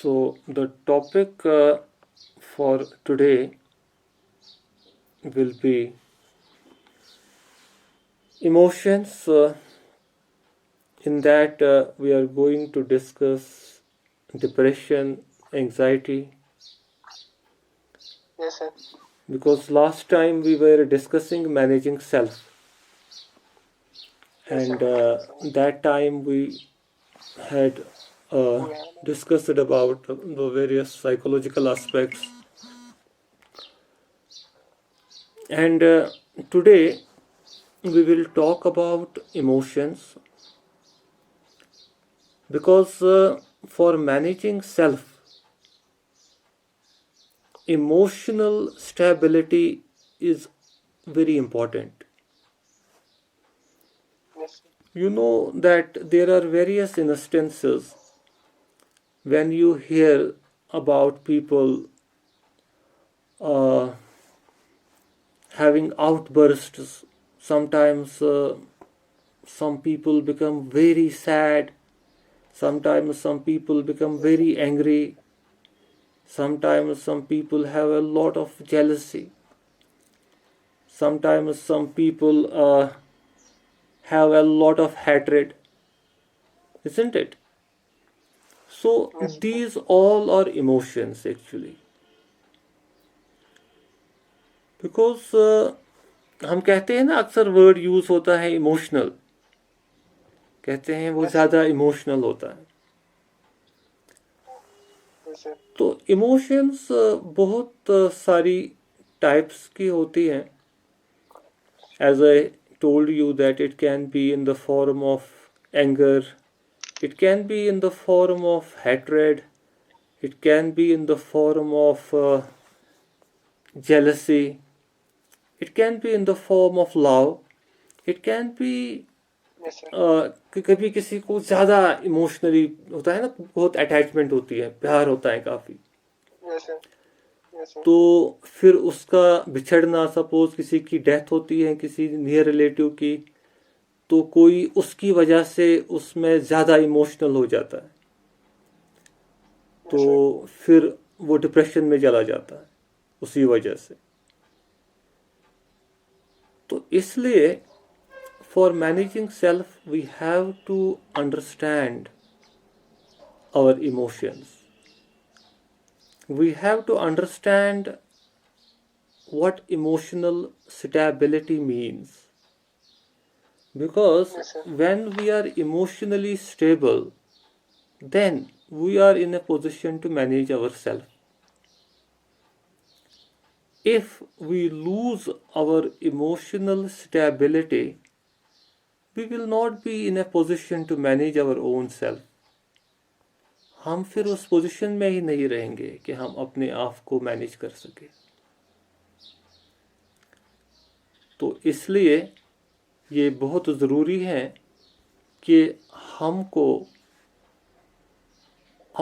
So, the topic for today will be emotions. In that, we are going to discuss depression, anxiety, Yes, sir. because last time we were discussing managing self, Yes, and sir. that time we had We have discussed about the various psychological aspects, and today we will talk about emotions because for managing self, emotional stability is very important. yes, You know that there are various instances when you hear about people uh, having outbursts. Sometimes some people become very sad, sometimes some people become yes, sir. very angry, sometimes some people have a lot of jealousy, sometimes some people have a lot of hatred, isn't it? So Yes, sir. these all are emotions actually, because हम कहते हैं ना, अक्सर word use होता है emotional, कहते हैं वो Yes, sir. ज़्यादा इमोशनल होता है. Yes, sir. तो इमोशंस बहुत सारी टाइप्स की होती हैं. As I told you that it can be in the form of anger, it can be in the form of hatred, it can be in the form of jealousy, it can be in the form of love, it can be Yes, sir. कभी किसी को ज़्यादा emotionally होता है ना, बहुत attachment होती है, प्यार होता है काफ़ी. Yes, sir. Yes, sir. तो फिर उसका बिछड़ना, सपोज किसी की डेथ होती है किसी नियर रिलेटिव की, तो कोई उसकी वजह से उसमें ज़्यादा इमोशनल हो जाता है, तो Yes, sir. फिर वो डिप्रेशन में चला जाता है उसी वजह से. तो इसलिए for managing self we have to understand our emotions. We have to understand what emotional stability means, because Yes, sir. when we are emotionally stable, then we are in a position to manage ourselves. If we lose our emotional stability, we will not be in a position to manage our own self. हम फिर Yes, उस position में ही नहीं रहेंगे कि हम अपने आप को मैनेज कर सके. तो इसलिए ये बहुत ज़रूरी है कि हमको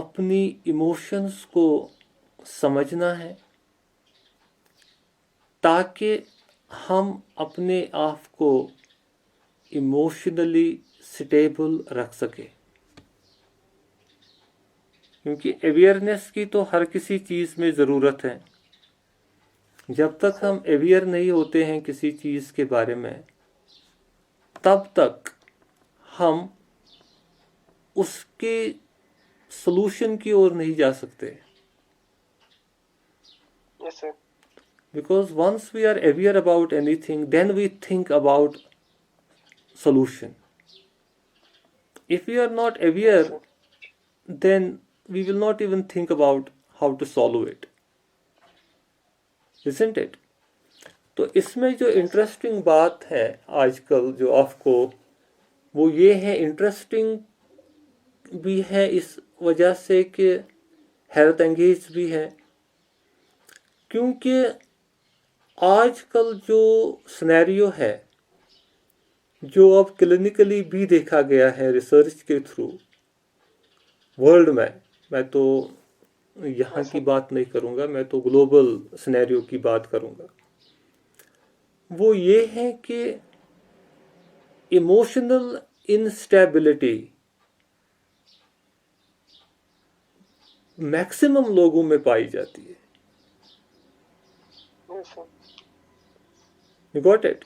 अपनी इमोशंस को समझना है, ताकि हम अपने आप को इमोशनली स्टेबल रख सके. क्योंकि अवेयरनेस की तो हर किसी चीज़ में ज़रूरत है. जब तक sir. हम अवेयर नहीं होते हैं किसी चीज़ के बारे में, तब तक हम उसके सॉल्यूशन की ओर नहीं जा सकते. Yes, sir. Because once we are aware about anything, then we think about solution. If we are not Yes, aware, sir. then we will not even think about how to solve it, isn't it? तो इसमें जो Yes, sir. Interesting बात है आजकल जो आपको, वो ये है, इंटरेस्टिंग भी है इस वजह से कि हेल्थ एंगेज भी है, क्योंकि आजकल जो सिनेरियो है, जो अब क्लिनिकली भी देखा गया है रिसर्च के थ्रू वर्ल्ड में, मैं तो यहाँ Yes, की sir. बात नहीं करूँगा, मैं तो ग्लोबल सिनेरियो की बात करूँगा. वो ये है कि इमोशनल इंस्टेबिलिटी मैक्सिमम लोगों में पाई जाती है। Yes, sir. You got it?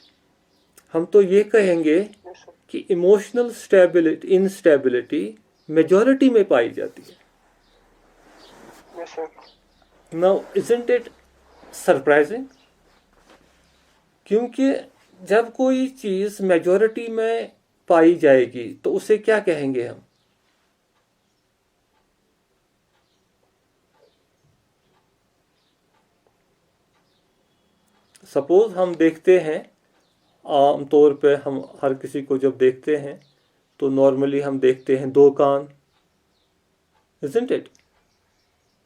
हम तो ये कहेंगे Yes, sir. कि इमोशनल स्टेबिलिटी इनस्टेबिलिटी मेजॉरिटी में पाई जाती है। Yes, sir. Now isn't it surprising? क्योंकि जब कोई चीज मेजॉरिटी में पाई जाएगी तो उसे क्या कहेंगे हम? सपोज हम देखते हैं, आमतौर पे हम हर किसी को जब देखते हैं तो नॉर्मली हम देखते हैं 2 कान, isn't it?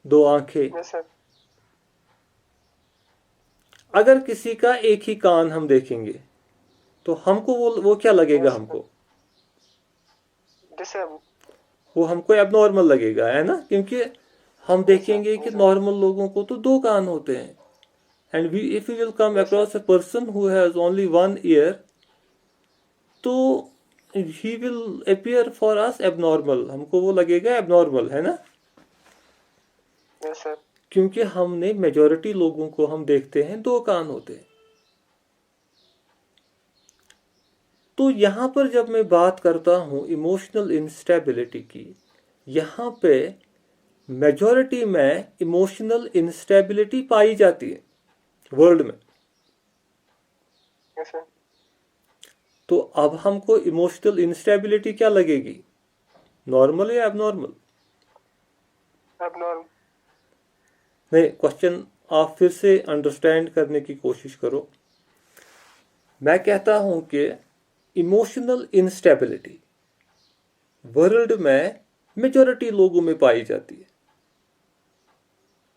2 आंखें। Yes, sir. अगर किसी का एक ही कान हम देखेंगे तो हमको वो क्या लगेगा? Yes, sir. हमको Disabled. वो हमको एबनॉर्मल लगेगा, है ना? क्योंकि हम देखेंगे कि नॉर्मल लोगों को तो 2 कान होते हैं। And if we will come across a person who has only 1 year, तो he will appear for us abnormal, हमको वो लगेगा एबनॉर्मल, है ना? Yes, sir. क्योंकि हमने मेजॉरिटी लोगों को हम देखते हैं 2 कान होते हैं। तो यहां पर जब मैं बात करता हूं इमोशनल इंस्टेबिलिटी की, यहां पे मेजॉरिटी में इमोशनल इंस्टेबिलिटी पाई जाती है वर्ल्ड में। Yes, sir. तो अब हमको इमोशनल इंस्टेबिलिटी क्या लगेगी? नॉर्मल या एबनॉर्मल? Abnormal. नहीं, क्वेश्चन आप फिर से अंडरस्टैंड करने की कोशिश करो। मैं कहता हूं कि इमोशनल इंस्टेबिलिटी वर्ल्ड में मेजॉरिटी लोगों में पाई जाती है।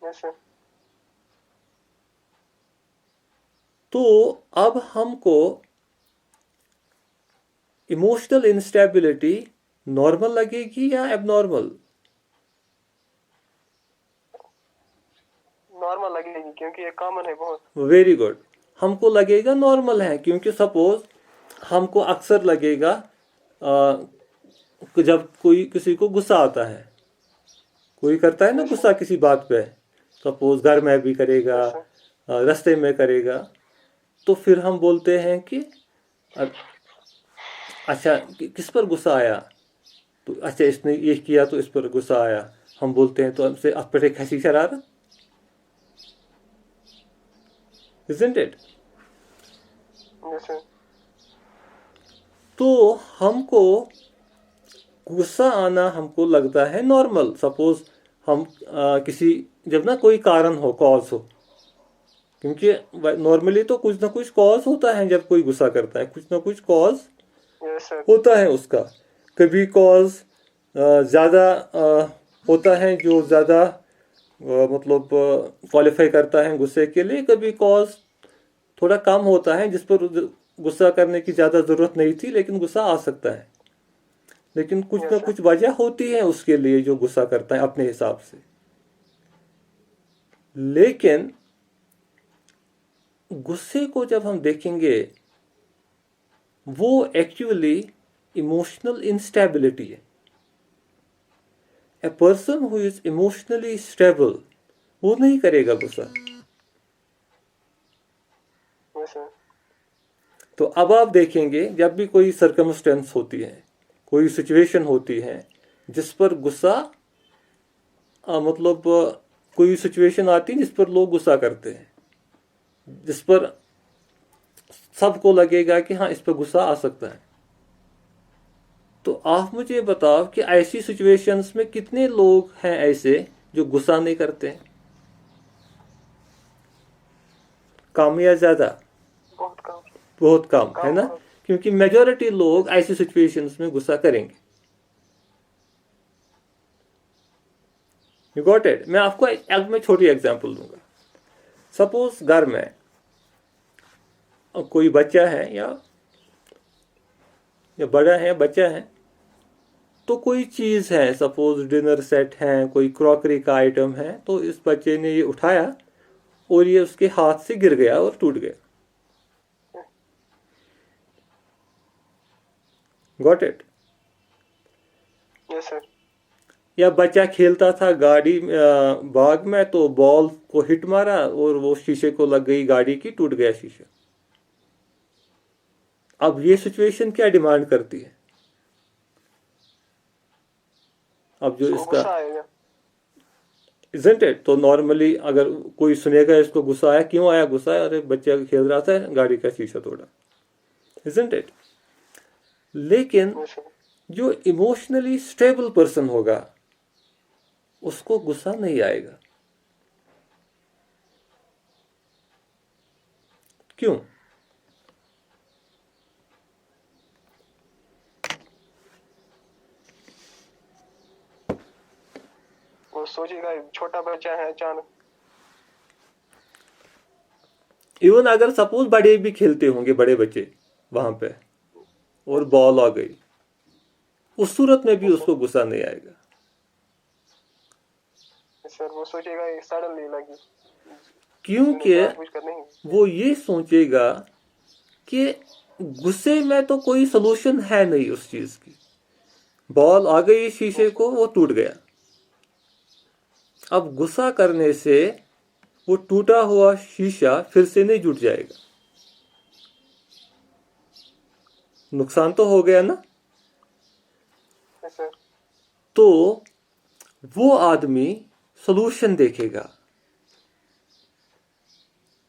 Yes, sir. तो अब हमको इमोशनल इंस्टेबिलिटी नॉर्मल लगेगी या एबनॉर्मल? नॉर्मल लगेगी क्योंकि ये कॉमन है बहुत। वेरी गुड, हमको लगेगा नॉर्मल है, क्योंकि सपोज हमको अक्सर लगेगा जब कोई किसी को गुस्सा आता है, कोई करता है ना गुस्सा किसी बात पे, सपोज घर में भी करेगा, रास्ते में करेगा, तो फिर हम बोलते हैं कि अच्छा किस पर गुस्सा आया? तो अच्छा इसने ये किया तो इस पर गुस्सा आया। हम बोलते हैं तो हमसे आप पर एक हंसी शरारत, isn't it? Yes, sir. तो हमको गुस्सा आना हमको लगता है नॉर्मल। सपोज हम किसी जब ना कोई कारण हो, कॉज हो, क्योंकि नॉर्मली तो कुछ ना कुछ कॉज होता है जब कोई गुस्सा करता है, कुछ ना कुछ कॉज Yes, sir. होता है उसका। कभी कॉज ज़्यादा होता है जो ज़्यादा मतलब क्वालिफाई करता है गुस्से के लिए, कभी कॉज थोड़ा कम होता है जिस पर गुस्सा करने की ज़्यादा ज़रूरत नहीं थी लेकिन गुस्सा आ सकता है। लेकिन कुछ Yes, ना sir. कुछ वजह होती है उसके लिए जो गुस्सा करता है अपने हिसाब से। लेकिन गुस्से को जब हम देखेंगे वो एक्चुअली इमोशनल इंस्टेबिलिटी है। A person who is emotionally stable वो नहीं करेगा गुस्सा। Yes, sir. तो अब आप देखेंगे जब भी कोई सर्कमस्टेंस होती है, कोई सिचुएशन होती है जिस पर गुस्सा मतलब कोई सिचुएशन आती है जिस पर लोग गुस्सा करते हैं, जिस पर सबको लगेगा कि हाँ इस पर गुस्सा आ सकता है, तो आप मुझे बताओ कि ऐसी सिचुएशंस में कितने लोग हैं ऐसे जो गुस्सा नहीं करते हैं? कम या ज्यादा? बहुत कम। बहुत कम, है ना? क्योंकि मेजॉरिटी लोग ऐसी सिचुएशंस में गुस्सा करेंगे। You got it? मैं आपको एक मैं छोटी एग्जांपल दूंगा। सपोज घर में कोई बच्चा है या बड़ा है, बच्चा है, तो कोई चीज़ है, सपोज डिनर सेट है, कोई क्रॉकरी का आइटम है, तो इस बच्चे ने ये उठाया और ये उसके हाथ से गिर गया और टूट गया। Got it? Yes, sir. या बच्चा खेलता था गाड़ी बाग में, तो बॉल को हिट मारा और वो शीशे को लग गई गाड़ी की, टूट गया शीशा। अब ये सिचुएशन क्या डिमांड करती है? अब जो उसको इसका गुस्सा आएगा। इजंट इट, तो नॉर्मली अगर कोई सुनेगा इसको गुस्सा आया, क्यों आया गुस्सा? अरे बच्चा खेल रहा था, गाड़ी का शीशा तोड़ा, इजंट इट? लेकिन यस सर। जो इमोशनली स्टेबल पर्सन होगा उसको गुस्सा नहीं आएगा। क्यों? वो सोचेगा छोटा बच्चा है अचानक। इवन अगर सपोज बड़े भी खेलते होंगे, बड़े बच्चे वहां पे, और बॉल आ गई, उस सूरत में भी उसको गुस्सा नहीं आएगा। सर वो सोचेगा ये सडनली लगी, क्योंकि जानबूझकर नहीं। वो ये सोचेगा कि गुस्से में तो कोई सलूशन है नहीं उस चीज की। बॉल आ गई शीशे को, वो टूट गया। अब गुस्सा करने से वो टूटा हुआ शीशा फिर से नहीं जुट जाएगा, नुकसान तो हो गया ना। Yes sir. तो वो आदमी सलूशन देखेगा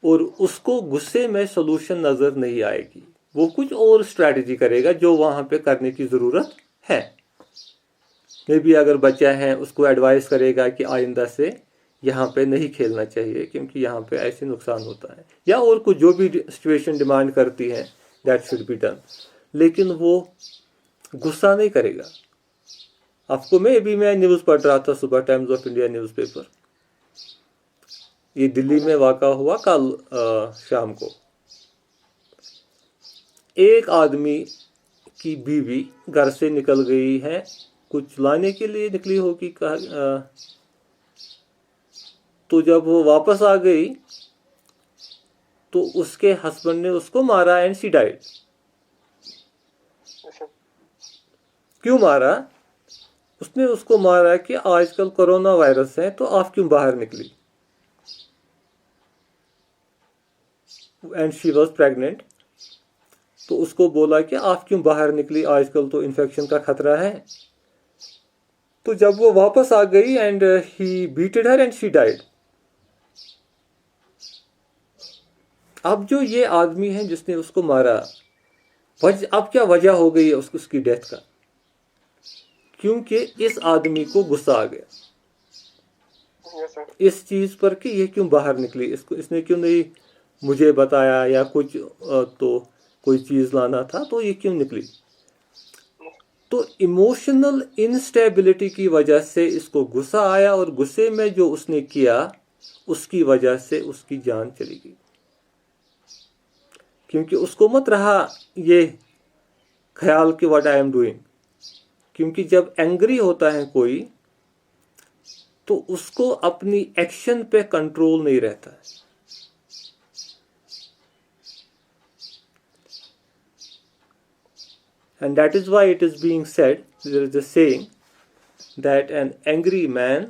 और उसको गुस्से में सलूशन नजर नहीं आएगी। वो कुछ और स्ट्रैटेजी करेगा जो वहां पे करने की जरूरत है। मे भी अगर बच्चा है उसको एडवाइस करेगा कि आइंदा से यहाँ पे नहीं खेलना चाहिए क्योंकि यहाँ पे ऐसे नुकसान होता है, या और कुछ जो भी सिचुएशन डिमांड करती है दैट शुड बी डन। लेकिन वो गुस्सा नहीं करेगा। आपको मैं न्यूज़ पढ़ रहा था सुबह, टाइम्स ऑफ इंडिया न्यूज़पेपर, ये दिल्ली में वाक़ा हुआ कल शाम को। एक आदमी की बीवी घर से निकल गई है, कुछ लाने के लिए निकली होगी, तो जब वो वापस आ गई तो उसके हस्बैंड ने उसको मारा and she died. Yes sir. क्यों मारा? उसने उसको मारा कि आजकल कोरोना वायरस है तो आप क्यों बाहर निकली, एंड शी वॉज प्रेग्नेंट। तो उसको बोला कि आप क्यों बाहर निकली, आजकल तो इन्फेक्शन का खतरा है। तो जब वो वापस आ गई and he beated her and she died. अब जो ये आदमी है जिसने उसको मारा, अब क्या वजह हो गई है उसकी डेथ का? क्योंकि इस आदमी को गुस्सा आ गया यस सर। इस चीज पर कि ये क्यों बाहर निकली, इसने क्यों नहीं मुझे बताया, या कुछ तो कोई चीज लाना था तो ये क्यों निकली। तो इमोशनल इनस्टेबिलिटी की वजह से इसको गुस्सा आया और गुस्से में जो उसने किया उसकी वजह से उसकी जान चली गई। क्योंकि उसको मत रहा ये ख्याल कि व्हाट आई एम डूइंग। क्योंकि जब एंग्री होता है कोई तो उसको अपनी एक्शन पे कंट्रोल नहीं रहता है। And that is why it is being said, there is a saying that an angry man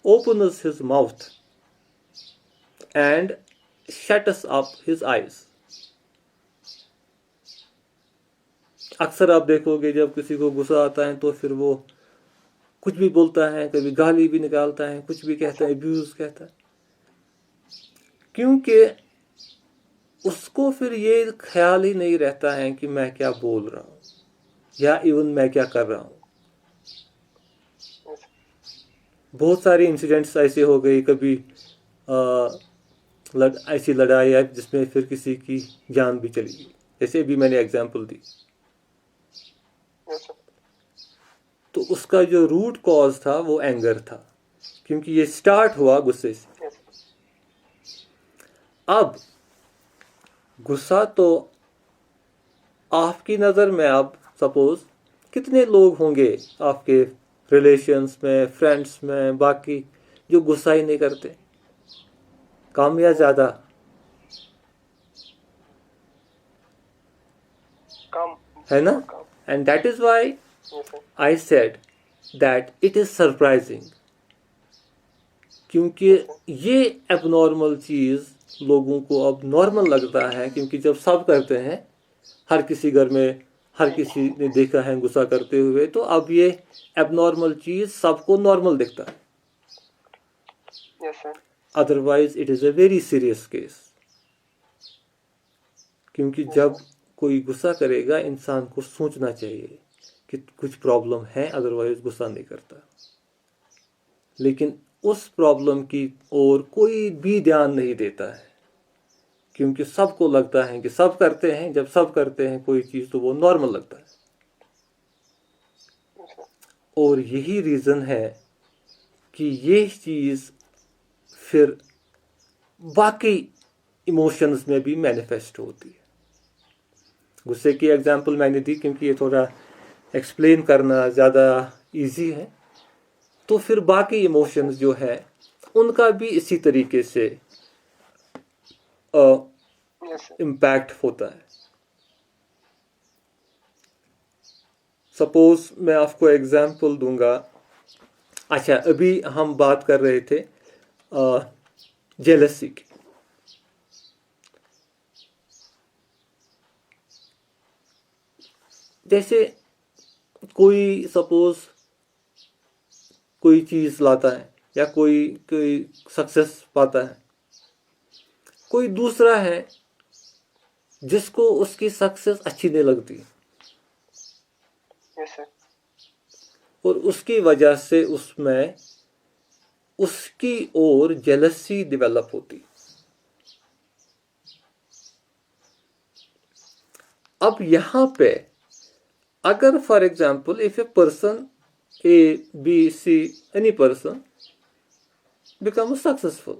opens his mouth and shuts up his eyes. अक्सर आप देखोगे जब किसी को गुस्सा आता है तो फिर वो कुछ भी बोलता है, कभी गाली भी निकालता है, कुछ भी कहता है, अब्यूज कहता है, क्योंकि उसको फिर ये ख्याल ही नहीं रहता है कि मैं क्या बोल रहा हूँ या इवन मैं क्या कर रहा हूँ। बहुत सारे इंसिडेंट्स ऐसे हो गए, कभी ऐसी लड़ाई है जिसमें फिर किसी की जान भी चली गई, जैसे भी मैंने एग्जांपल दी। Yes sir. तो उसका जो रूट कॉज था वो एंगर था, क्योंकि ये स्टार्ट हुआ गुस्से से। यस। अब गुस्सा तो आपकी नज़र में, आप सपोज कितने लोग होंगे आपके रिलेशंस में, फ्रेंड्स में, बाकी जो गुस्सा ही नहीं करते, कम या ज़्यादा? कम है ना? कम। And that is why yes sir. I said that it is surprising, क्योंकि ये एबनॉर्मल चीज़ लोगों को अब नॉर्मल लगता है, क्योंकि जब सब करते हैं, हर किसी घर में हर किसी ने देखा है गुस्सा करते हुए, तो अब ये एबनॉर्मल चीज़ सबको नॉर्मल दिखता है. Yes, sir. Otherwise it is a very serious case, क्योंकि जब कोई गुस्सा करेगा इंसान को सोचना चाहिए कि कुछ प्रॉब्लम है, अदरवाइज गुस्सा नहीं करता. लेकिन उस प्रॉब्लम की ओर कोई भी ध्यान नहीं देता है, क्योंकि सबको लगता है कि सब करते हैं. जब सब करते हैं कोई चीज़ तो वो नॉर्मल लगता है. Yes, sir. और यही रीज़न है कि ये चीज़ फिर बाकी इमोशंस में भी मैनिफेस्ट होती है. गुस्से की एग्जांपल मैंने दी क्योंकि ये थोड़ा एक्सप्लेन करना ज़्यादा इजी है. तो फिर बाकी इमोशंस जो है उनका भी इसी तरीके से Yes, sir. इम्पैक्ट होता है. सपोज मैं आपको एग्जांपल दूंगा. अच्छा, अभी हम बात कर रहे थे जेलसी की. जैसे कोई सपोज कोई चीज़ लाता है या कोई कोई सक्सेस पाता है, कोई दूसरा है जिसको उसकी सक्सेस अच्छी नहीं लगती, Yes, sir. और उसकी वजह से उसमें उसकी ओर जेलसी डेवलप होती. अब यहाँ पे अगर for example if a person A, B, C, any person becomes successful,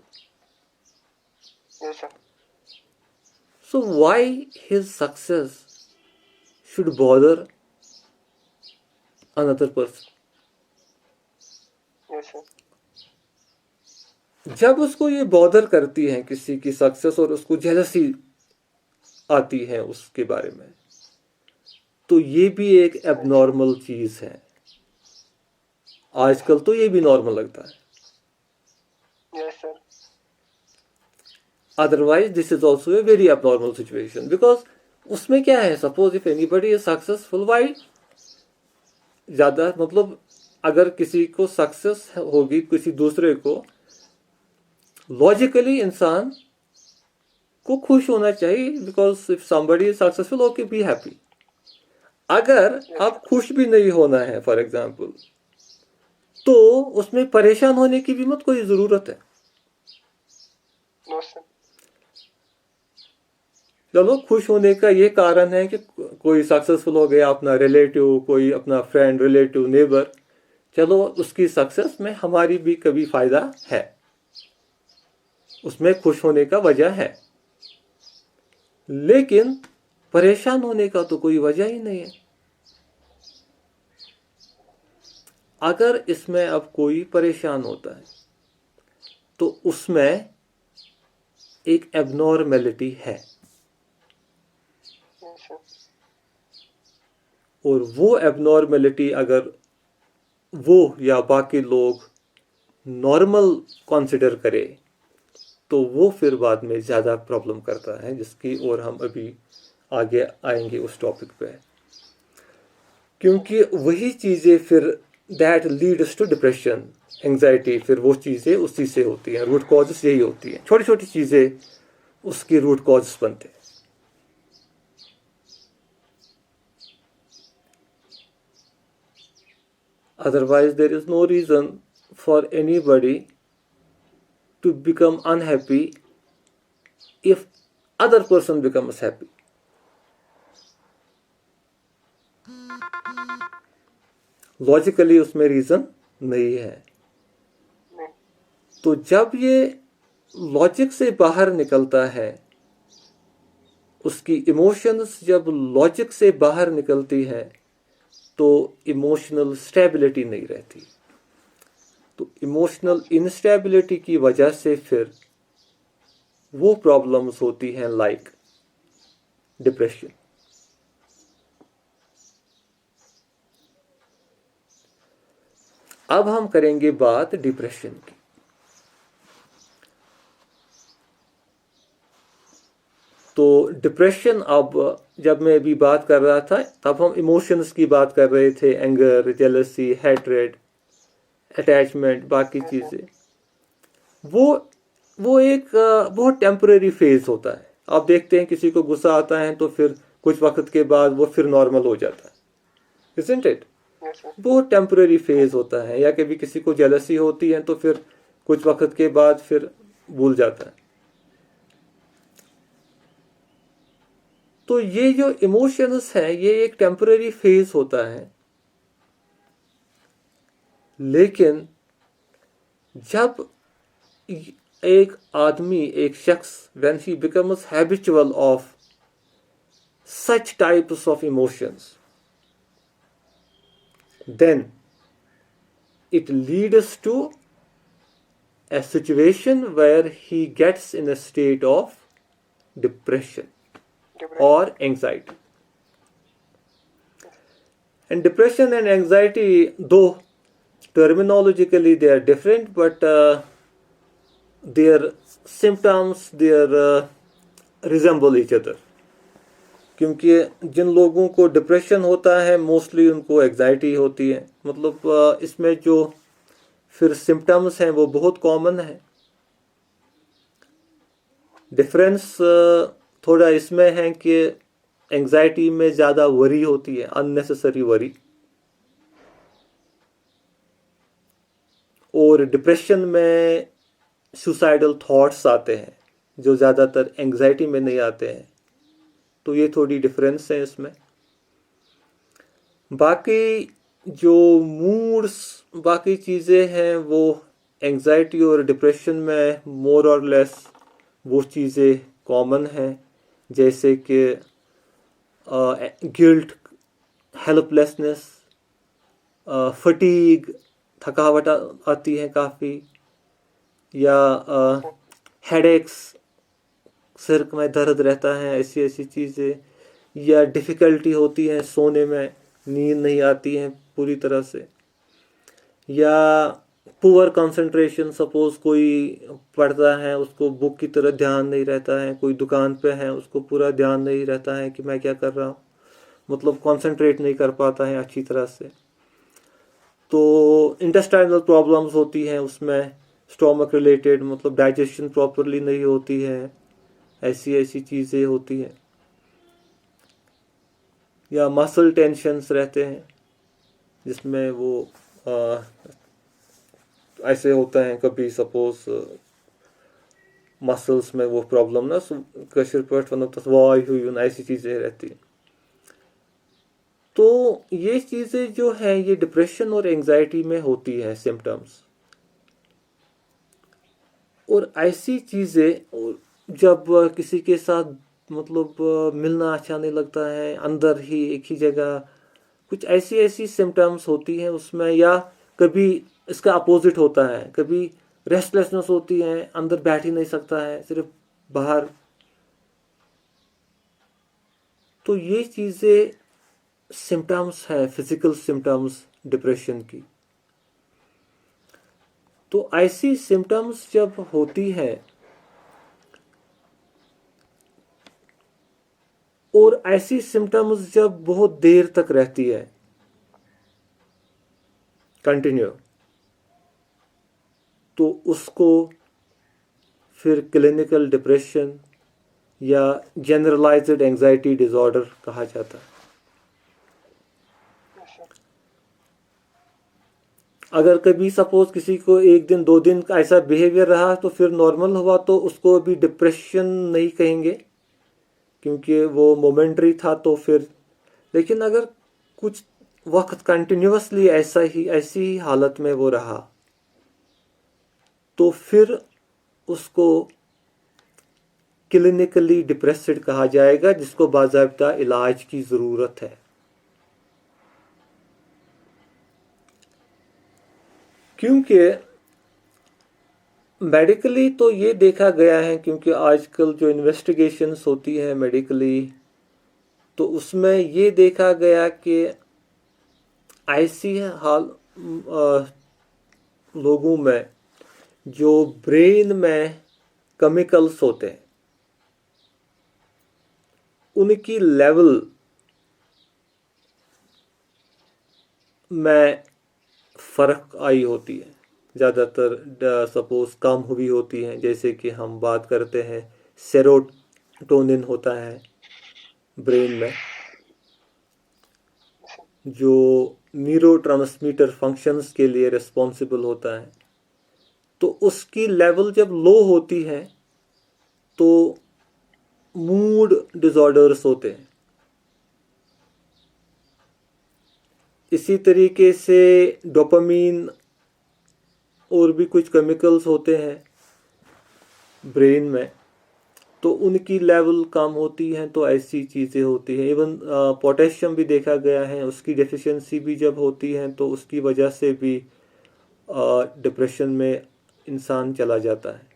Yes, sir. so why his success should bother another person? Yes, sir. जब उसको ये बॉदर करती है किसी की सक्सेस और उसको जेलसी आती है उसके बारे में, तो ये भी एक एबनॉर्मल चीज़ है. आजकल तो ये भी नॉर्मल लगता है. Yes, sir. Otherwise this is also a very abnormal situation, because उसमें क्या है, suppose if anybody is successful, why ज़्यादा मतलब अगर किसी को सक्सेस होगी किसी दूसरे को, लॉजिकली इंसान को खुश होना चाहिए, because if somebody is successful, okay, be happy. अगर आप खुश भी नहीं होना है फॉर एग्जाम्पल, तो उसमें परेशान होने की भी मत कोई ज़रूरत है. No, sir. चलो, खुश होने का ये कारण है कि कोई सक्सेसफुल हो गया, अपना रिलेटिव, कोई अपना फ्रेंड, रिलेटिव, नेबर, चलो उसकी सक्सेस में हमारी भी कभी फ़ायदा है, उसमें खुश होने का वजह है. लेकिन परेशान होने का तो कोई वजह ही नहीं है. अगर इसमें अब कोई परेशान होता है तो उसमें एक एबनॉर्मेलिटी है, Yes, sir. और वो एबनॉर्मेलिटी अगर वो या बाकी लोग नॉर्मल कंसिडर करे तो वो फिर बाद में ज़्यादा प्रॉब्लम करता है, जिसकी ओर हम अभी आगे आएंगे उस टॉपिक पे. क्योंकि वही चीज़ें फिर that leads to depression, anxiety, फिर वो चीज़ें उसी से होती हैं. रूट कॉजेस यही होती हैं, छोटी छोटी चीज़ें उसकी रूट कॉजेस बनते हैं. Otherwise, there is no reason for anybody to become unhappy if other person becomes happy. Logically उसमें रीज़न नहीं है. नहीं. तो जब ये लॉजिक से बाहर निकलता है, उसकी इमोशंस जब लॉजिक से बाहर निकलती है, तो इमोशनल स्टेबिलिटी नहीं रहती. तो इमोशनल इंस्टेबिलिटी की वजह से फिर वो प्रॉब्लम्स होती हैं लाइक डिप्रेशन. अब हम करेंगे बात डिप्रेशन की। तो डिप्रेशन, अब जब मैं अभी बात कर रहा था तब हम इमोशंस की बात कर रहे थे, एंगर, जेलसी, हेट्रेड, अटैचमेंट, बाकी Yes, sir. चीज़ें। वो वो एक बहुत टेम्परेरी फेज होता है। आप देखते हैं किसी को गुस्सा आता है तो फिर कुछ वक्त के बाद वो फिर नॉर्मल हो जाता है, isn't it? Yes, sir. वो टेम्परेरी फेज होता है। या कभी किसी को जेलसी होती है तो फिर कुछ वक्त के बाद फिर भूल जाता है। तो ये जो इमोशंस है ये एक टेम्परेरी फेज होता है, लेकिन जब एक आदमी, एक शख्स, when he becomes habitual of such types of emotions, then it leads to a situation where he gets in a state of depression Depression. or anxiety. And depression and anxiety, though terminologically they are different, but their symptoms, resemble each other. क्योंकि जिन लोगों को depression होता है mostly उनको anxiety होती है। मतलब इसमें जो फिर सिम्टम्स हैं वो बहुत कॉमन है। डिफरेंस थोड़ा इसमें है कि एंजाइटी में ज़्यादा वरी होती है, अननेसेसरी वरी, और डिप्रेशन में सुसाइडल थॉट्स आते हैं जो ज़्यादातर एंजाइटी में नहीं आते हैं। तो ये थोड़ी डिफरेंस है इसमें। बाकी जो मूड्स, बाकी चीज़ें हैं वो एंजाइटी और डिप्रेशन में मोर और लेस वो चीज़ें कॉमन हैं, जैसे कि गिल्ट, हेल्पलेसनेस, फटीग, थकावट आती है काफ़ी, या हेडेक्स, सिर में दर्द रहता है, ऐसी ऐसी चीज़ें, या डिफ़िकल्टी होती है सोने में, नींद नहीं आती है पूरी तरह से, या पुअर कंसंट्रेशन, सपोज कोई पढ़ता है उसको बुक की तरह ध्यान नहीं रहता है, कोई दुकान पे है उसको पूरा ध्यान नहीं रहता है कि मैं क्या कर रहा हूँ, मतलब कंसंट्रेट नहीं कर पाता है अच्छी तरह से। तो इंटेस्टाइनल प्रॉब्लम्स होती हैं उसमें, स्टोमक रिलेटेड, मतलब डाइजेशन प्रॉपरली नहीं होती है, ऐसी ऐसी चीज़ें होती हैं। या मसल टेंशन्स रहते हैं जिसमें वो ऐसे होता है कभी, सपोज मसल्स में वो प्रॉब्लम ना, कशर पट वन तस्वाई हुई, ऐसी चीज़ें रहती हैं। तो ये चीज़ें जो है ये डिप्रेशन और एंजाइटी में होती है सिम्टम्स। और ऐसी चीज़ें जब किसी के साथ मतलब मिलना अच्छा नहीं लगता है, अंदर ही एक ही जगह कुछ ऐसी ऐसी सिम्टम्स होती हैं उसमें, या कभी इसका अपोजिट होता है, कभी रेस्टलेसनेस होती है, अंदर बैठ ही नहीं सकता है, सिर्फ बाहर। तो ये चीज़ें सिम्टम्स हैं, फिजिकल सिम्टम्स डिप्रेशन की। तो ऐसी सिम्टम्स जब होती है और ऐसी सिम्टम्स जब बहुत देर तक रहती है कंटिन्यू, तो उसको फिर क्लिनिकल डिप्रेशन या जनरलाइज्ड एंजाइटी डिसऑर्डर कहा जाता है। Yes, sir. अगर कभी सपोज किसी को एक दिन 2 दिन का ऐसा बिहेवियर रहा तो फिर नॉर्मल हुआ तो उसको अभी डिप्रेशन नहीं कहेंगे क्योंकि वो मोमेंटरी था। तो फिर लेकिन अगर कुछ वक्त कंटिन्यूअसली ऐसी ही हालत में वो रहा तो फिर उसको क्लिनिकली डिप्रेस्ड कहा जाएगा, जिसको बाज़ाब्ता इलाज की ज़रूरत है। क्योंकि मेडिकली तो ये देखा गया है, क्योंकि आजकल जो इन्वेस्टिगेशंस होती हैं मेडिकली, तो उसमें ये देखा गया कि ऐसी लोगों में जो ब्रेन में केमिकल्स होते हैं उनकी लेवल में फ़र्क आई होती है, ज़्यादातर सपोज कम हुई होती हैं। जैसे कि हम बात करते हैं सेरोटोनिन होता है ब्रेन में जो न्यूरोट्रांसमीटर फंक्शंस के लिए रिस्पॉन्सिबल होता है, तो उसकी लेवल जब लो होती है तो मूड डिसऑर्डर्स होते हैं। इसी तरीके से डोपामीन और भी कुछ केमिकल्स होते हैं ब्रेन में, तो उनकी लेवल कम होती हैं, तो ऐसी चीज़ें होती हैं। इवन पोटेशियम भी देखा गया है, उसकी डेफिशिएंसी भी जब होती है तो उसकी वजह से भी डिप्रेशन में इंसान चला जाता है।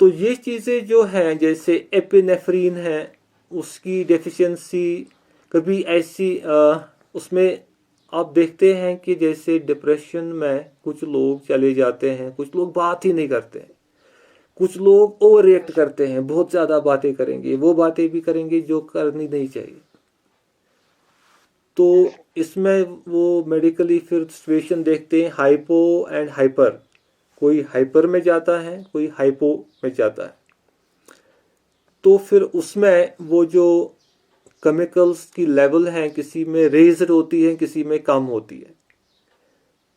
तो ये चीज़ें जो हैं, जैसे एपिनेफ्रीन है, उसकी डेफिशिएंसी कभी ऐसी उसमें आप देखते हैं कि जैसे डिप्रेशन में कुछ लोग चले जाते हैं, कुछ लोग बात ही नहीं करते हैं, कुछ लोग ओवर रिएक्ट करते हैं, बहुत ज़्यादा बातें करेंगे, वो बातें भी करेंगे जो करनी नहीं चाहिए। तो इसमें वो मेडिकली फिर सिचुएशन देखते हैं हाइपो एंड हाइपर, कोई हाइपर में जाता है, कोई हाइपो में जाता है। तो फिर उसमें वो जो केमिकल्स की लेवल है, किसी में रेज्ड होती है, किसी में कम होती है।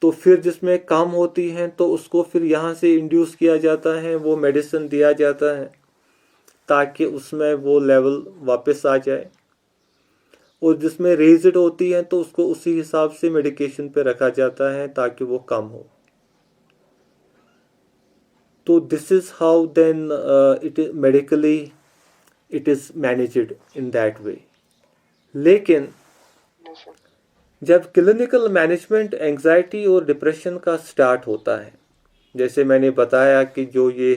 तो फिर जिसमें कम होती हैं तो उसको फिर यहाँ से इंड्यूस किया जाता है, वो मेडिसिन दिया जाता है ताकि उसमें वो लेवल वापस आ जाए। और जिसमें रेज्ड होती हैं तो उसको उसी हिसाब से मेडिकेशन पे रखा जाता है ताकि वो कम हो। तो this is how then it medically it is managed in that way. लेकिन जब क्लिनिकल मैनेजमेंट एंजाइटी और डिप्रेशन का स्टार्ट होता है, जैसे मैंने बताया कि जो ये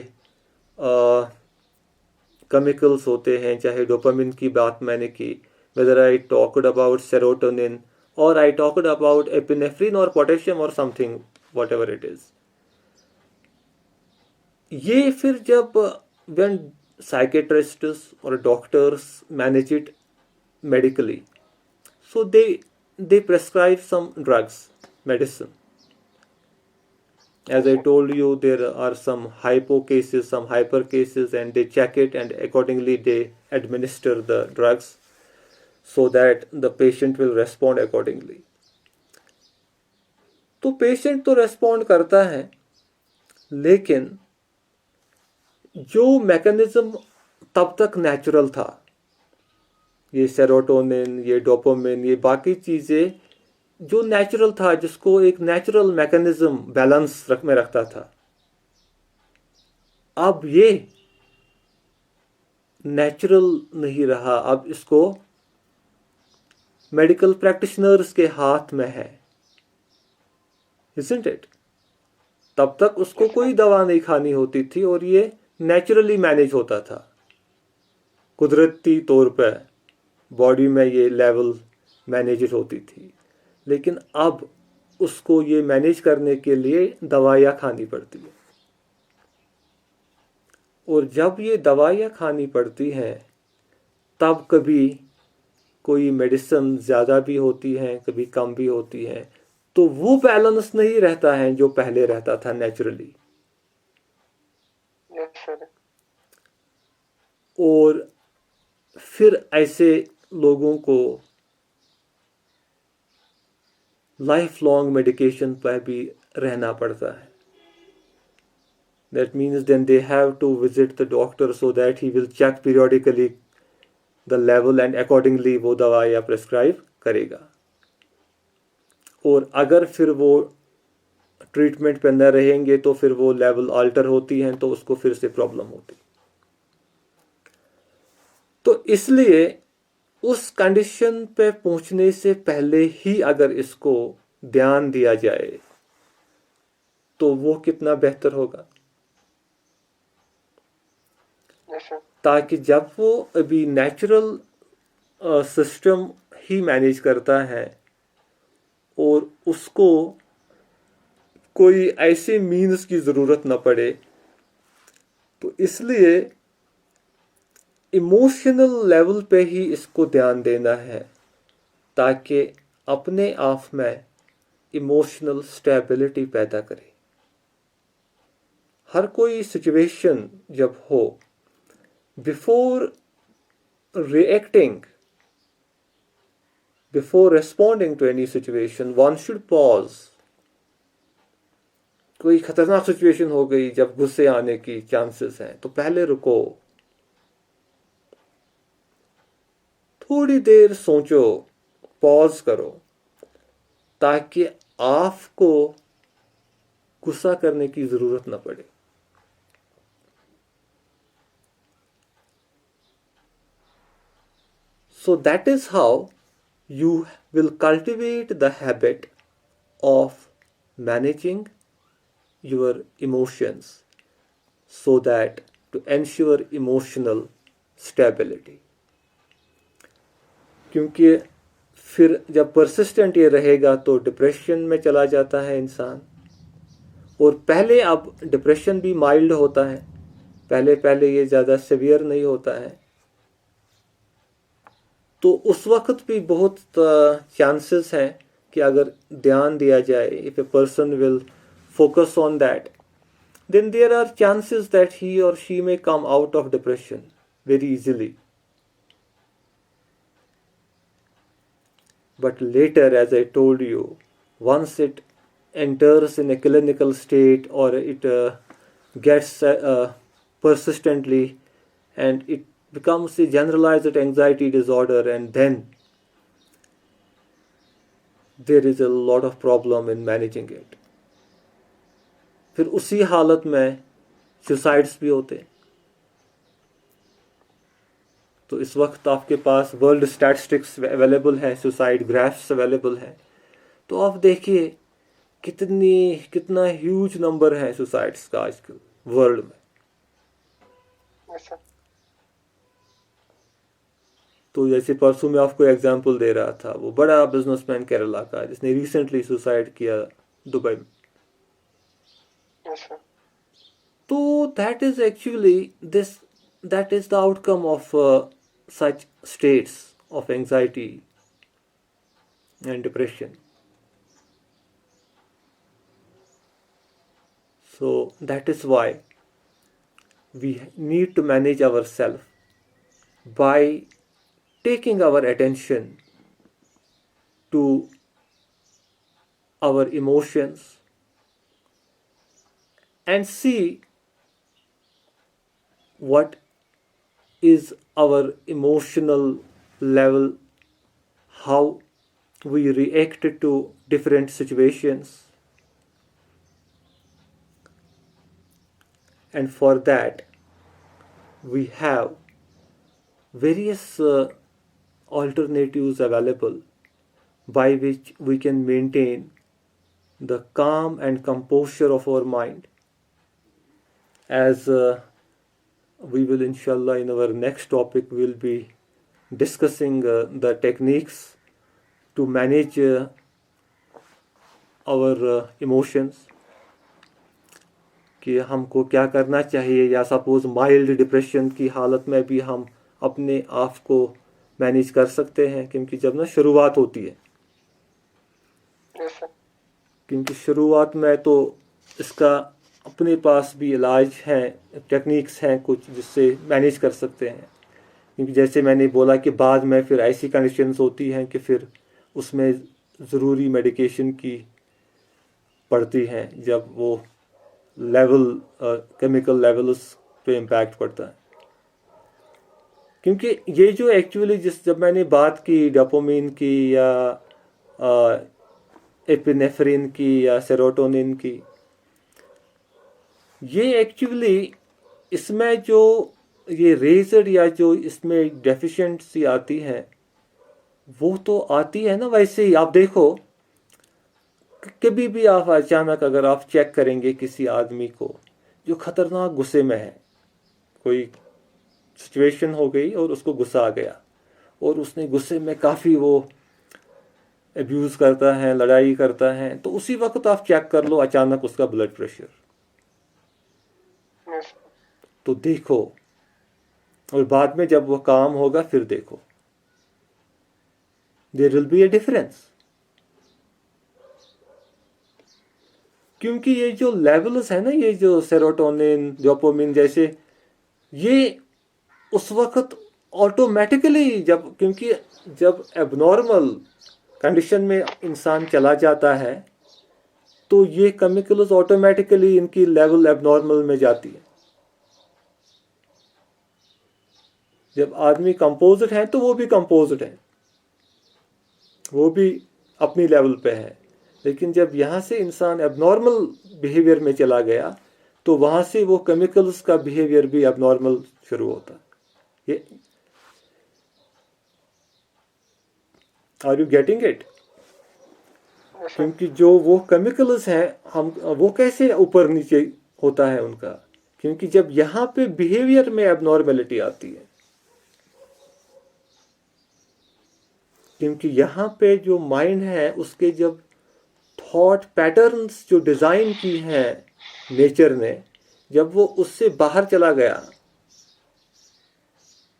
केमिकल्स होते हैं, चाहे डोपामिन की बात मैंने की, whether I talked about serotonin or I talked about epinephrine or potassium or something, whatever it is, ये फिर जब when psychiatrists or doctors manage it medically, so they prescribe some drugs, medicine. As I told you, there are some hypo cases, some hyper cases, and they check it and accordingly they administer the drugs so that the patient will respond accordingly. तो patient तो respond करता है, लेकिन जो mechanism तब तक natural था, ये सेरोटोनिन, ये डोपामिन, ये बाकी चीज़ें जो नेचुरल था, जिसको एक नेचुरल मैकेनिज्म बैलेंस में रखता था, अब ये नेचुरल नहीं रहा, अब इसको मेडिकल प्रैक्टिशनर्स के हाथ में है, isn't it? तब तक उसको कोई दवा नहीं खानी होती थी और ये नेचुरली मैनेज होता था, कुदरती तौर पर बॉडी में ये लेवल मैनेज होती थी। लेकिन अब उसको ये मैनेज करने के लिए दवाइयाँ खानी पड़ती है, और जब ये दवाइयाँ खानी पड़ती हैं तब कभी कोई मेडिसिन ज़्यादा भी होती हैं, कभी कम भी होती हैं, तो वो बैलेंस नहीं रहता है जो पहले रहता था नेचुरली। और फिर ऐसे लोगों को लाइफ लॉन्ग मेडिकेशन पर भी रहना पड़ता है। That means then they have to visit the doctor so that he will check periodically the level and accordingly वो दवाइयाँ प्रेस्क्राइब करेगा। और अगर फिर वो ट्रीटमेंट पे न रहेंगे तो फिर वो लेवल अल्टर होती हैं, तो उसको फिर से प्रॉब्लम होती। तो इसलिए उस कंडीशन पे पहुंचने से पहले ही अगर इसको ध्यान दिया जाए तो वो कितना बेहतर होगा, ताकि जब वो अभी नेचुरल सिस्टम ही मैनेज करता है और उसको कोई ऐसे मीन्स की ज़रूरत न पड़े। तो इसलिए इमोशनल लेवल पे ही इसको ध्यान देना है, ताकि अपने आप में इमोशनल स्टेबिलिटी पैदा करे। हर कोई सिचुएशन जब हो, before reacting, before responding to any situation, one should pause. कोई खतरनाक सिचुएशन हो गई जब गुस्से आने की चांसेस हैं, तो पहले रुको, थोड़ी देर सोचो, पॉज करो, ताकि आपको गुस्सा करने की जरूरत न पड़े। So that is how you will cultivate the habit of managing your emotions, so that to ensure emotional stability. क्योंकि फिर जब परसिस्टेंट ये रहेगा तो डिप्रेशन में चला जाता है इंसान। और पहले, अब डिप्रेशन भी माइल्ड होता है, पहले पहले ये ज़्यादा सीवियर नहीं होता है, तो उस वक्त भी बहुत चांसेस हैं कि अगर ध्यान दिया जाए, if a person will focus on that, then there are chances that he or she may come out of depression very easily. But later, as I told you, once it enters in a clinical state, or it gets persistently, and it becomes a generalized anxiety disorder, and then there is a lot of problem in managing it. फिर उसी हालत में suicides भी होते हैं। तो इस वक्त आपके पास वर्ल्ड स्टैटिस्टिक्स अवेलेबल है, सुसाइड ग्राफ्स अवेलेबल है, तो आप देखिए कितना ह्यूज नंबर है सुसाइड्स का आजकल वर्ल्ड में। तो जैसे परसों में आपको एग्जांपल दे रहा था, वो बड़ा बिजनेसमैन केरला का जिसने रिसेंटली सुसाइड किया दुबई में। तो that is actually that is the outcome of such states of anxiety and depression. So that is why we need to manage ourselves by taking our attention to our emotions and see what is our emotional level, how we react to different situations. And for that, we have various alternatives available by which we can maintain the calm and composure of our mind. As we will, inshallah, in our next topic, we'll be discussing the techniques to manage our emotions, कि हमको क्या करना चाहिए, या suppose mild depression की हालत में भी हम अपने आप को मैनेज कर सकते हैं, क्योंकि जब ना शुरुआत होती है, क्योंकि शुरुआत में तो इसका अपने पास भी इलाज हैं, टेक्निक्स हैं कुछ जिससे मैनेज कर सकते हैं। क्योंकि जैसे मैंने बोला कि बाद में फिर ऐसी कंडीशंस होती हैं कि फिर उसमें ज़रूरी मेडिकेशन की पड़ती हैं, जब वो लेवल केमिकल लेवल्स पे इम्पैक्ट पड़ता है। क्योंकि ये जो एक्चुअली जब मैंने बात की डोपामिन की या एपिनेफ्रिन की या सेरोटोनिन की, ये एक्चुअली इसमें जो ये रेजर या जो इसमें डेफिशिएंसी आती है, वो तो आती है ना वैसे ही। आप देखो, कभी भी आप अचानक अगर आप चेक करेंगे किसी आदमी को जो खतरनाक गुस्से में है, कोई सिचुएशन हो गई और उसको गुस्सा आ गया और उसने गुस्से में काफ़ी वो एब्यूज़ करता है, लड़ाई करता है, तो उसी वक्त आप चेक कर लो अचानक उसका ब्लड प्रेशर, Yes. तो देखो, और बाद में जब वो काम होगा फिर देखो, there will be a difference. क्योंकि ये जो लेवल्स है ना, ये जो सेरोटोनिन, डोपामिन जैसे, ये उस वक्त ऑटोमेटिकली क्योंकि जब एबनॉर्मल कंडीशन में इंसान चला जाता है तो ये केमिकल्स ऑटोमेटिकली इनकी लेवल एबनॉर्मल में जाती है। जब आदमी कंपोजिट है तो वो भी कंपोजिट है, वो भी अपनी लेवल पे है, लेकिन जब यहाँ से इंसान एबनॉर्मल बिहेवियर में चला गया तो वहाँ से वो केमिकल्स का बिहेवियर भी एबनॉर्मल शुरू होता है। ये are you getting it? Yes, sir. क्योंकि जो वो केमिकल्स हैं, हम वो कैसे ऊपर नीचे होता है उनका, क्योंकि जब यहाँ पे बिहेवियर में एबनॉर्मेलिटी आती है, क्योंकि यहाँ पे जो माइंड है उसके जब थॉट पैटर्न्स जो डिज़ाइन की हैं नेचर ने, जब वो उससे बाहर चला गया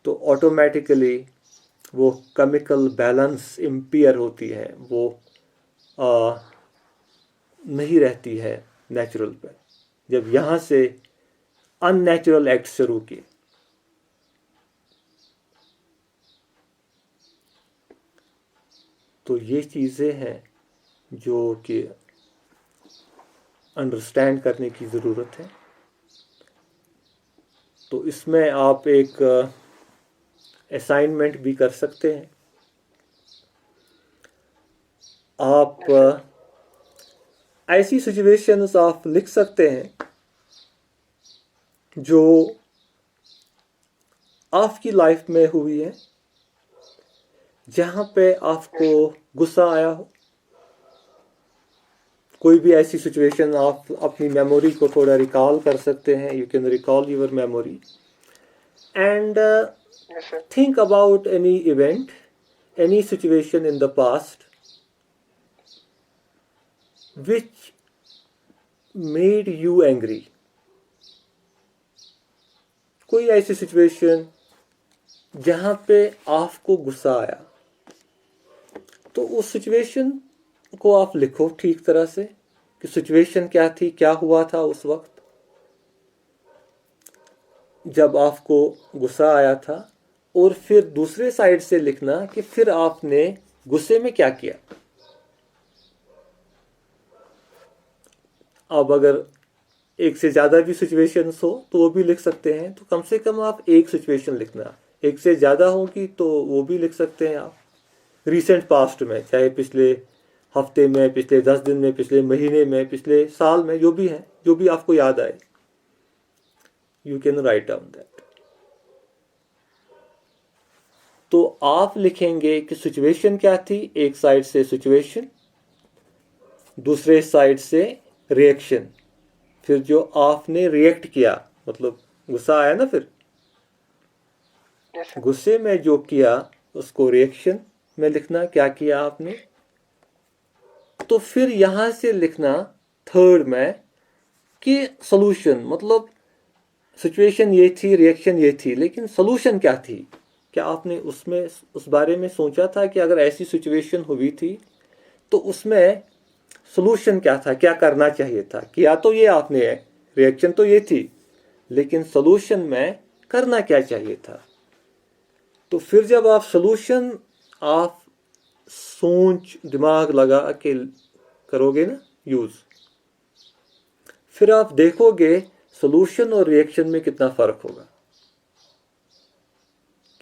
तो ऑटोमेटिकली वो केमिकल बैलेंस इम्पेयर होती है, वो नहीं रहती है नेचुरल पे, जब यहाँ से अननेचुरल एक्ट शुरू किए। तो ये चीज़ें हैं जो कि अंडरस्टैंड करने की ज़रूरत है। तो इसमें आप एक असाइनमेंट भी कर सकते हैं। आप ऐसी सिचुएशंस आप लिख सकते हैं जो आपकी लाइफ में हुई है, जहाँ पे आपको गुस्सा आया हो। कोई भी ऐसी सिचुएशन आप अपनी मेमोरी को थोड़ा रिकॉल कर सकते हैं। You can recall your memory and Yes, sir. think about any event, any situation in the past which made you angry. कोई ऐसी सिचुएशन जहाँ पे आपको गुस्सा आया, तो उस सिचुएशन को आप लिखो ठीक तरह से कि सिचुएशन क्या थी, क्या हुआ था उस वक्त जब आपको गुस्सा आया था, और फिर दूसरे साइड से लिखना कि फिर आपने गुस्से में क्या किया। अब अगर एक से ज़्यादा भी सिचुएशंस हो तो वो भी लिख सकते हैं, तो कम से कम आप एक सिचुएशन लिखना। एक से ज़्यादा होगी तो वो भी लिख सकते हैं आप रिसेंट पास्ट में, चाहे पिछले हफ्ते में, पिछले 10 दिन में, पिछले महीने में, पिछले साल में, जो भी है, जो भी आपको याद आए, you can write down that. तो आप लिखेंगे कि सिचुएशन क्या थी, एक साइड से सिचुएशन, दूसरे साइड से रिएक्शन, फिर जो आपने रिएक्ट किया, मतलब गुस्सा आया ना, फिर Yes, sir. गुस्से में जो किया उसको रिएक्शन में लिखना, क्या किया आपने। तो फिर यहाँ से लिखना थर्ड में कि सॉल्यूशन, मतलब सिचुएशन ये थी, रिएक्शन ये थी, लेकिन सॉल्यूशन क्या थी। क्या आपने उसमें उस बारे में सोचा था कि अगर ऐसी सिचुएशन हुई थी तो उसमें सॉल्यूशन क्या था, क्या करना चाहिए था। किया तो ये आपने है, रिएक्शन तो ये थी, लेकिन सॉल्यूशन में करना क्या चाहिए था। तो फिर जब आप सॉल्यूशन आप सोच दिमाग लगा के करोगे ना यूज़, फिर आप देखोगे सॉल्यूशन और रिएक्शन में कितना फ़र्क होगा,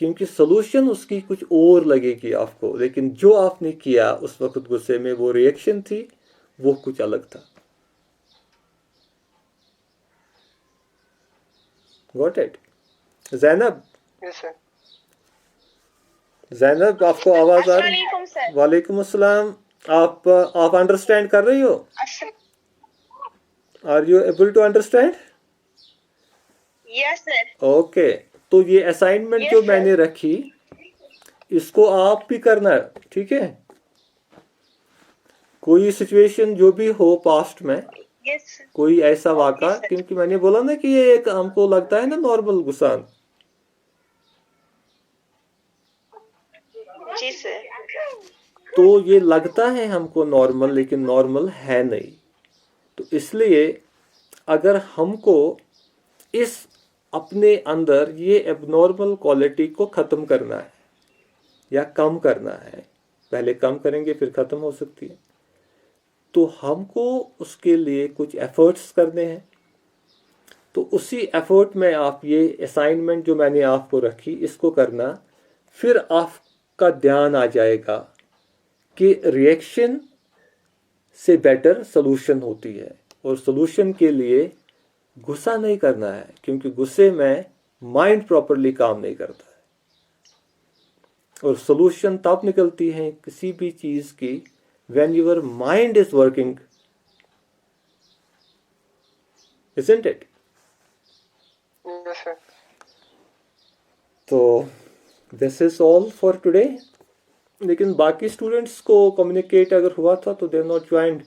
क्योंकि सॉल्यूशन उसकी कुछ और लगेगी आपको, लेकिन जो आपने किया उस वक्त गुस्से में, वो रिएक्शन थी, वो कुछ अलग था। Got it? Zainab, Yes, sir. Zainab आपको आवाज़ आ रही? अस्सलामुअलैकुम सर। वालेकुम अस्सलाम। आप अंडरस्टैंड कर रही हो? Are you able to understand? Yes sir. Okay, तो ये असाइनमेंट जो Yes, sir. मैंने रखी, इसको आप भी करना है, ठीक है? कोई सिचुएशन जो भी हो पास्ट में, Yes, sir. कोई ऐसा वाक़ा, Yes, sir. क्योंकि मैंने बोला ना कि ये एक हमको लगता है ना नॉर्मल गुस्सा, जी sir. तो ये लगता है हमको नॉर्मल, लेकिन नॉर्मल है नहीं। तो इसलिए अगर हमको इस अपने अंदर ये एबनॉर्मल क्वालिटी को ख़त्म करना है या कम करना है, पहले कम करेंगे फिर ख़त्म हो सकती है, तो हमको उसके लिए कुछ एफर्ट्स करने हैं। तो उसी एफर्ट में आप ये असाइनमेंट जो मैंने आपको रखी इसको करना, फिर आपका ध्यान आ जाएगा कि रिएक्शन से बेटर सोल्यूशन होती है, और सोल्यूशन के लिए गुस्सा नहीं करना है, क्योंकि गुस्से में माइंड प्रॉपरली काम नहीं करता है। और सोल्यूशन तब निकलती है किसी भी चीज़ की when your mind is working, isn't it? Yes, sir. तो this is all for today. लेकिन बाकी स्टूडेंट्स को कम्युनिकेट अगर हुआ था तो दे नॉट ज्वाइंड।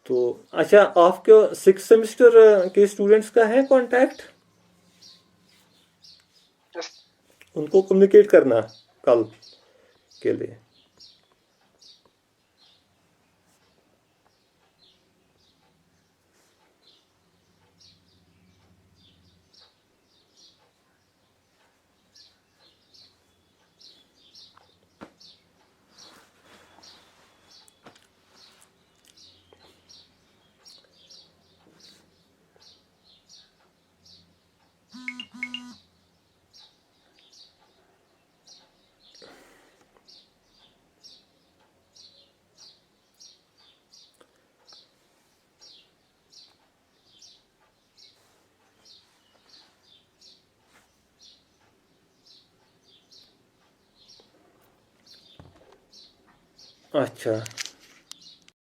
तो अच्छा, आपके 6th सेमेस्टर के स्टूडेंट्स का है कांटेक्ट? Yes. उनको कम्युनिकेट करना कल के लिए। अच्छा,